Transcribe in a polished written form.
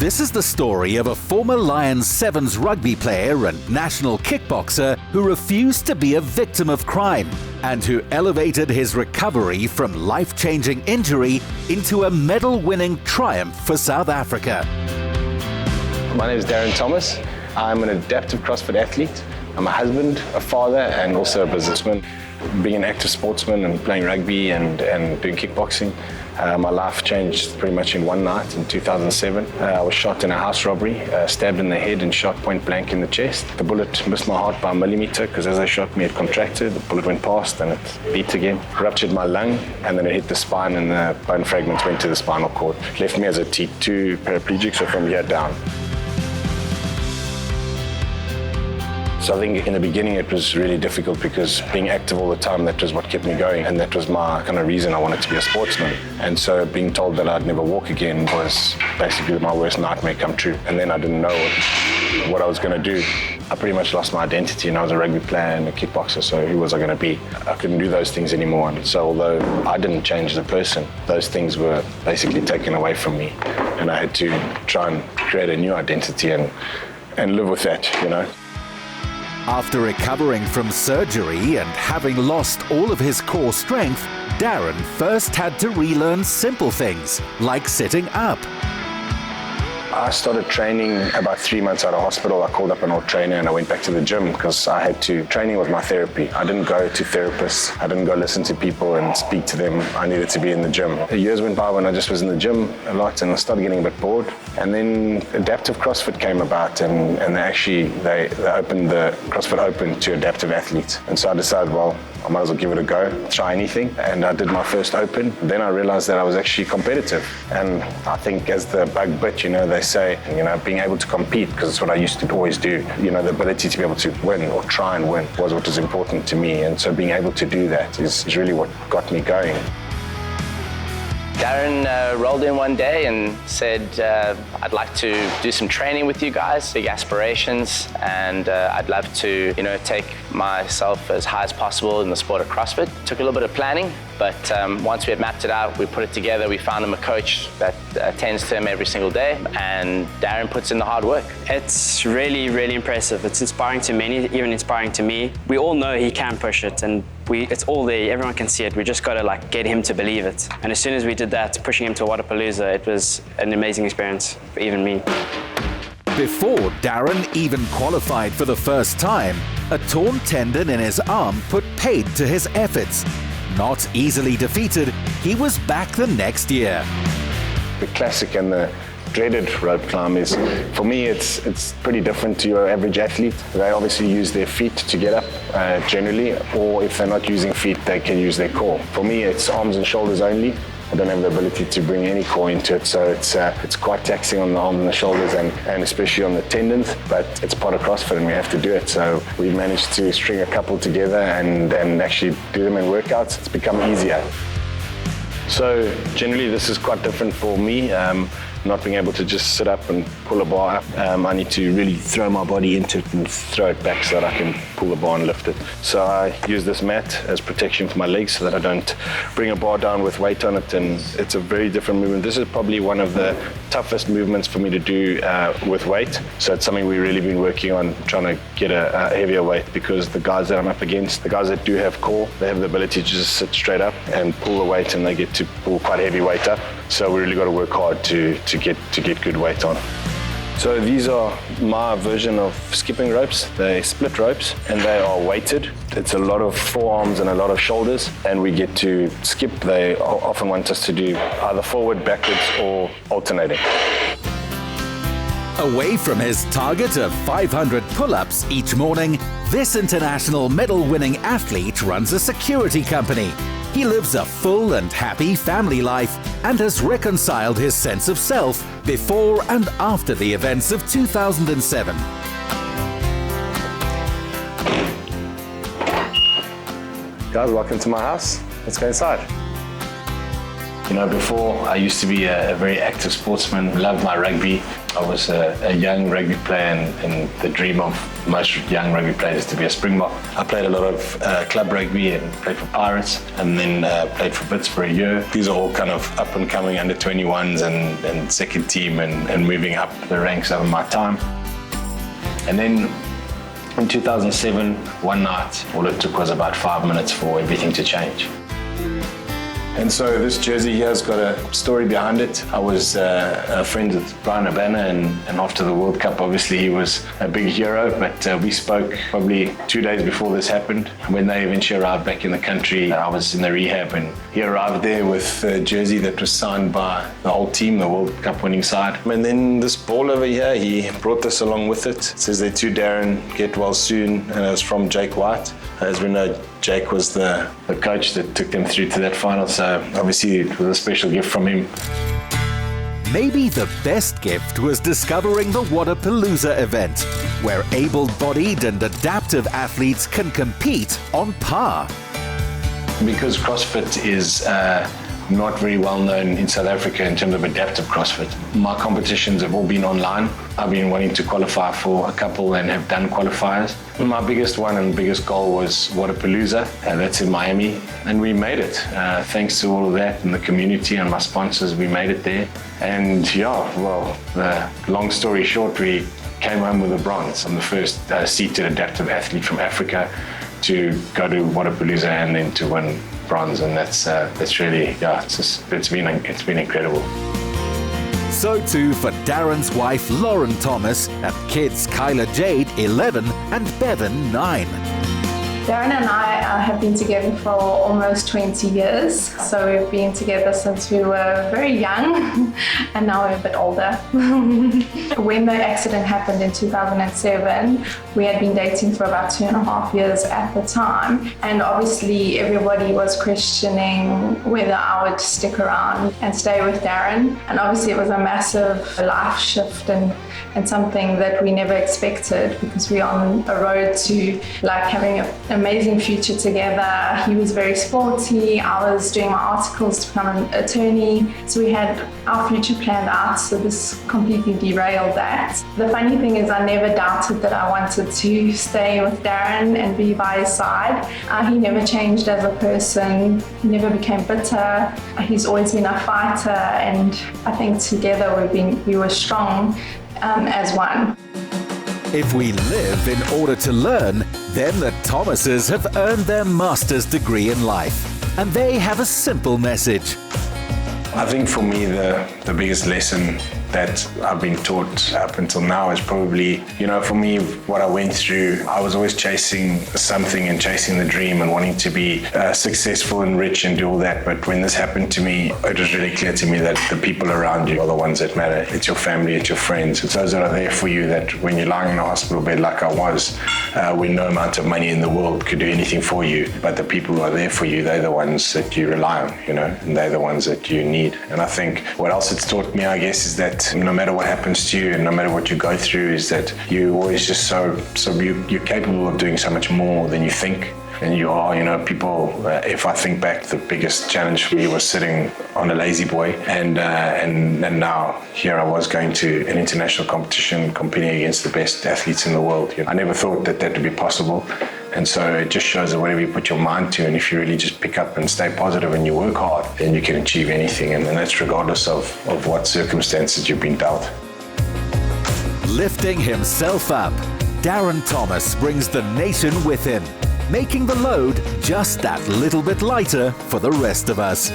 This is the story of a former Lions Sevens rugby player and national kickboxer who refused to be a victim of crime and who elevated his recovery from life-changing injury into a medal-winning triumph for South Africa. My name is Darren Thomas. I'm an adaptive CrossFit athlete. I'm a husband, a father, and also a businessman. Being an active sportsman and playing rugby and doing kickboxing, my life changed pretty much in one night in 2007. I was shot in a house robbery, stabbed in the head and shot point blank in the chest. The bullet missed my heart by a millimeter because as they shot me it contracted, the bullet went past and it beat again. Ruptured my lung and then it hit the spine and the bone fragments went to the spinal cord. Left me as a T2 paraplegic, so from here down. So I think in the beginning it was really difficult because being active all the time, that was what kept me going, and that was my kind of reason I wanted to be a sportsman. And so being told that I'd never walk again was basically my worst nightmare come true. And then I didn't know what I was going to do. I pretty much lost my identity, and I was a rugby player and a kickboxer, so who was I going to be? I couldn't do those things anymore. And so although I didn't change the person, those things were basically taken away from me, and I had to try and create a new identity and live with that, you know. After recovering from surgery and having lost all of his core strength, Darren first had to relearn simple things, like sitting up. I started training about 3 months out of hospital. I called up an old trainer and I went back to the gym because I had to. Training was my therapy. I didn't go to therapists. I didn't go listen to people and speak to them. I needed to be in the gym. The years went by when I just was in the gym a lot and I started getting a bit bored. And then adaptive CrossFit came about and they opened the CrossFit Open to adaptive athletes. And so I decided, well, I might as well give it a go, try anything. And I did my first Open. Then I realized that I was actually competitive. And I think as the bug bit, they say, being able to compete, because it's what I used to always do. The ability to be able to win or try and win was what was important to me. And so being able to do that is really what got me going. Darren rolled in one day and said, I'd like to do some training with you guys, big aspirations, and I'd love to, take myself as high as possible in the sport of CrossFit. Took a little bit of planning, but once we had mapped it out, we put it together, we found him a coach that attends to him every single day, and Darren puts in the hard work. It's really, really impressive. It's inspiring to many, even inspiring to me. We all know he can push it, and it's all there, everyone can see it. We just got to get him to believe it. And as soon as we did that, pushing him to Wadapalooza, it was an amazing experience for even me. Before Darren even qualified for the first time, a torn tendon in his arm put paid to his efforts. Not easily defeated, he was back the next year. The classic and the dreaded rope climb is, for me, it's pretty different to your average athlete. They obviously use their feet to get up, generally, or if they're not using feet, they can use their core. For me, it's arms and shoulders only. I don't have the ability to bring any core into it, so it's quite taxing on the arms and the shoulders and especially on the tendons, but it's part of CrossFit and we have to do it. So we managed to string a couple together and actually do them in workouts. It's become easier. So generally this is quite different for me. Not being able to just sit up and pull a bar up. I need to really throw my body into it and throw it back so that I can pull the bar and lift it. So I use this mat as protection for my legs so that I don't bring a bar down with weight on it, and it's a very different movement. This is probably one of the toughest movements for me to do with weight. So it's something we've really been working on, trying to get a heavier weight, because the guys that I'm up against, the guys that do have core, they have the ability to just sit straight up and pull the weight, and they get to pull quite heavy weight up. So we really got to work hard to get good weight on. So these are my version of skipping ropes. They're split ropes and they are weighted. It's a lot of forearms and a lot of shoulders, and we get to skip. They often want us to do either forward, backwards, or alternating. Away from his target of 500 pull-ups each morning, this international medal-winning athlete runs a security company. He lives a full and happy family life and has reconciled his sense of self before and after the events of 2007. Guys, welcome to my house. Let's go inside. Before I used to be a very active sportsman, loved my rugby. I was a young rugby player, and the dream of most young rugby players is to be a Springbok. I played a lot of club rugby and played for Pirates, and then played for Bits for a year. These are all kind of up and coming under 21s and second team and moving up the ranks over my time. And then in 2007, one night, all it took was about 5 minutes for everything to change. And so this jersey here has got a story behind it. I was friends with Brian Urbana, and after the World Cup, obviously he was a big hero, but we spoke probably 2 days before this happened. When they eventually arrived back in the country, I was in the rehab, and he arrived there with a jersey that was signed by the whole team, the World Cup winning side. And then this ball over here, he brought this along with it. It says there to Darren, get well soon, and it was from Jake White. As we know, Jake was the coach that took them through to that final, so obviously it was a special gift from him. Maybe the best gift was discovering the Wodapalooza event, where able-bodied and adaptive athletes can compete on par. Because CrossFit is not very well known in South Africa in terms of adaptive CrossFit. My competitions have all been online. I've been wanting to qualify for a couple and have done qualifiers. My biggest one and biggest goal was Wodapalooza, that's in Miami, and we made it. Thanks to all of that and the community and my sponsors, we made it there. And yeah, well, long story short, we came home with a bronze. I'm the first seated adaptive athlete from Africa to go to Wodapalooza and then to win bronze, and that's really, yeah, it's been incredible. So too for Darren's wife Lauren Thomas and kids Kyla Jade 11 and Bevan 9. Darren and I have been together for almost 20 years, so we've been together since we were very young and now we're a bit older. When the accident happened in 2007, we had been dating for about 2.5 years at the time, and obviously everybody was questioning whether I would stick around and stay with Darren, and obviously it was a massive life shift and something that we never expected, because we're on a road to like having an amazing future together. He was very sporty, I was doing my articles to become an attorney, so we had our future planned out, so this completely derailed that. The funny thing is I never doubted that I wanted to stay with Darren and be by his side. He never changed as a person, he never became bitter, he's always been a fighter, and I think together we were strong as one. If we live in order to learn, then the Thomases have earned their master's degree in life, and they have a simple message. I think for me the biggest lesson that I've been taught up until now is probably, for me, what I went through. I was always chasing something and chasing the dream and wanting to be successful and rich and do all that. But when this happened to me, it was really clear to me that the people around you are the ones that matter. It's your family, it's your friends. It's those that are there for you, that when you're lying in a hospital bed like I was, when no amount of money in the world could do anything for you, but the people who are there for you, they're the ones that you rely on, and they're the ones that you need. And I think what else it's taught me, I guess, is that no matter what happens to you and no matter what you go through, is that you're always just you're capable of doing so much more than you think. And you are, people, if I think back, the biggest challenge for me was sitting on a lazy boy, and now here I was going to an international competition, competing against the best athletes in the world. I never thought that would be possible. And so it just shows that whatever you put your mind to, and if you really just pick up and stay positive and you work hard, then you can achieve anything. And that's regardless of what circumstances you've been dealt. Lifting himself up, Darren Thomas brings the nation with him, making the load just that little bit lighter for the rest of us.